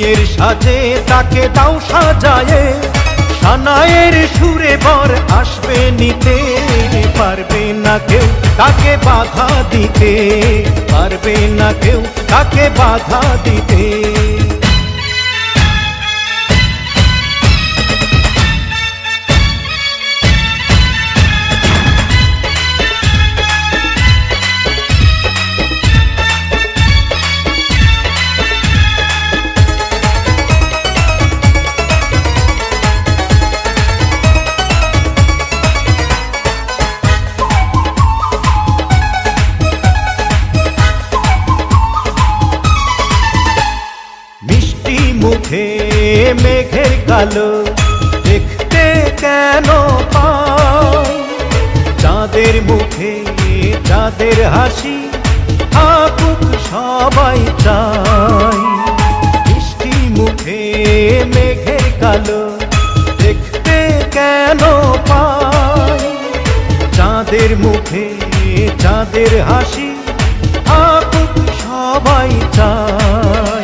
বিয়ের সাজে তাকে দাও সাজায়ে, সানায়ের সুরে বর আসবে নিতে, পারবে না কেউ তাকে বাধা দিতে, পারবে না কেউ তাকে বাধা দিতে। মুখে মেঘের কালো দেখতে কেন পাই, চাঁদের মুখে চাঁদের হাসি থাকুক সবাই চাই। মিষ্টি মুখে মেঘের কালো দেখতে কেন পাই, চাঁদের মুখে চাঁদের হাসি থাকুক সবাই চাই।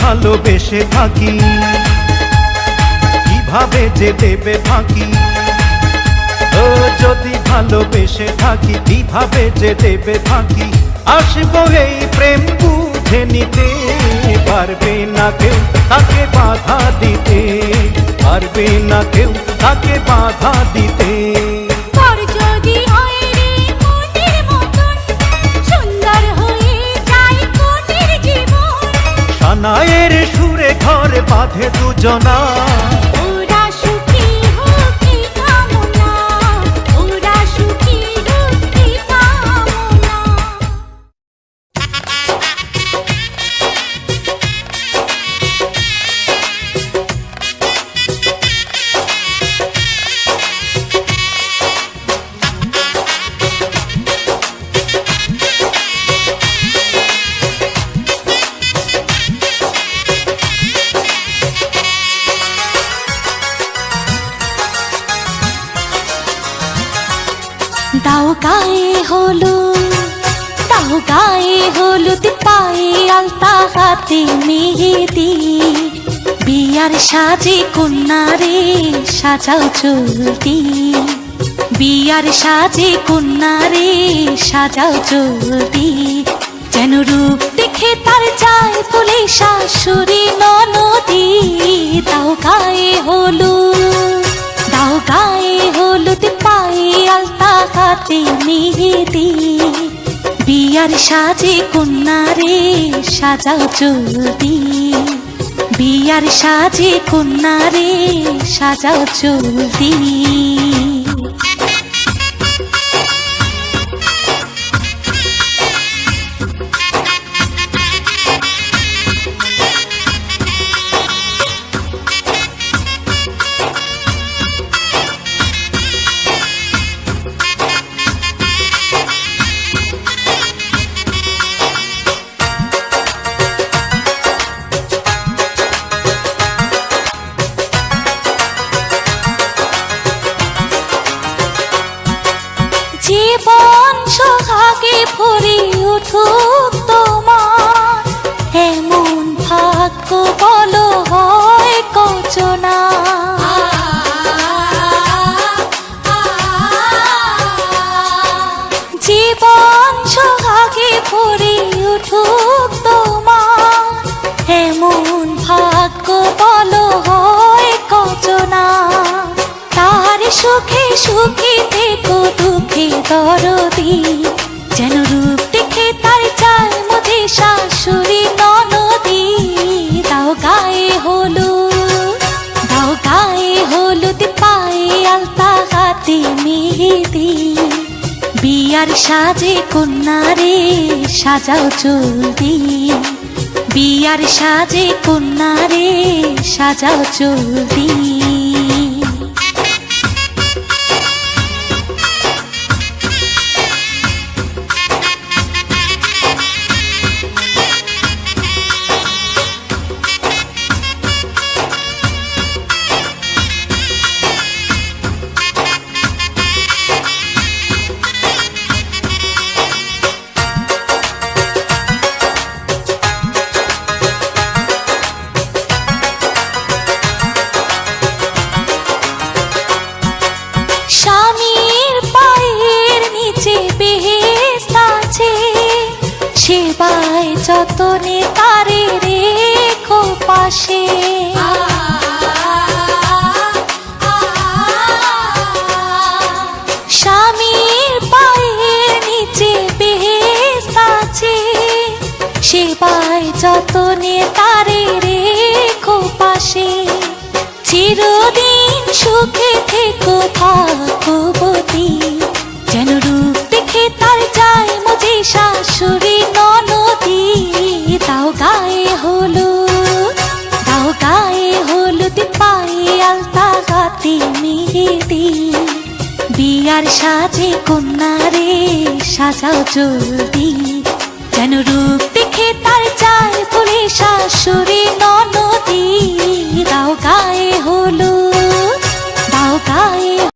ভালোবেসে থাকি কিভাবে যে দেবে ফাঁকি, ও যদি ভালোবেসে থাকি কিভাবে যে দেবে ফাঁকি। আসবো এই প্রেম বুঝে নিতে, পারবে না কেউ তাকে বাধা দিতে, পারবে না কেউ তাকে বাধা দিতে। সানায়ের সুরে ঘর বাঁধে দুজনা, ওরা সুখী হোক এই কামনা, ওরা সুখী হোক এই কামনা। দাও গায়ে হলুদ, দাও গায়ে হলুদ, পায়ে আলতা, হাতে মেহেদি, বিয়ার সাজে কন্যারে সাজাও চলতি, বিয়ার সাজে কন্যারে সাজাও চলতি। যেন রূপ দেখে তার যায় বলে শাশুড়ি ননদি। দাও গায়ে হলুদ, দাও গায়ে হলুদ, পায়ে আলতা, হাতে মেহেদি, বিয়ার সাজে কন্যারে সাজাও চলতি, বিয়ার সাজে কন্যারে সাজাও চলতি। জীবন সোহাগে ভরে উঠুক তোমার, এমন ভাগ্য বলো হয় কচনা। জীবন সোহাগে ভরে উঠুক তোমার, এমন ভাগ্য বলো হয় কচনা। তার সুখে সুখী থেকো দুঃখে দরদি, যেন রূপ দেখে তার চায় মধ্যে শাশুড়ি ননদি। দাও গায়ে হলুদ, দাও গায়ে হলুদ, পায়ে আলতা, হাতে মেহেদি। বিয়ার সাজে কন্যারে সাজাও চুল, বিয়ার সাজে কন্যারে সাজাও চুল। স্বামীর পায়ের নিচে বেহেশত আছে, সেবায় যতনে তারে রেখো পাশে। স্বামীর পায়ের নিচে বেহেশত আছে, সেবায় যতনে তারে রেখো পাশে। চিরদিন সুখে থেকো ভাগ্যবতী, যেন রূপ দেখে তার যায় মজে শাশুড়ি ননদি। দাও গায়ে হলুদ, দাও গায়ে হলুদ, পায়ে আলতা, হাতে মেহেদি। বিয়ার সাজে কন্যারে সাজাও জলদি, যেন রূপ দেখে তার যায় বলে শাশুড়ি ননদি। দাও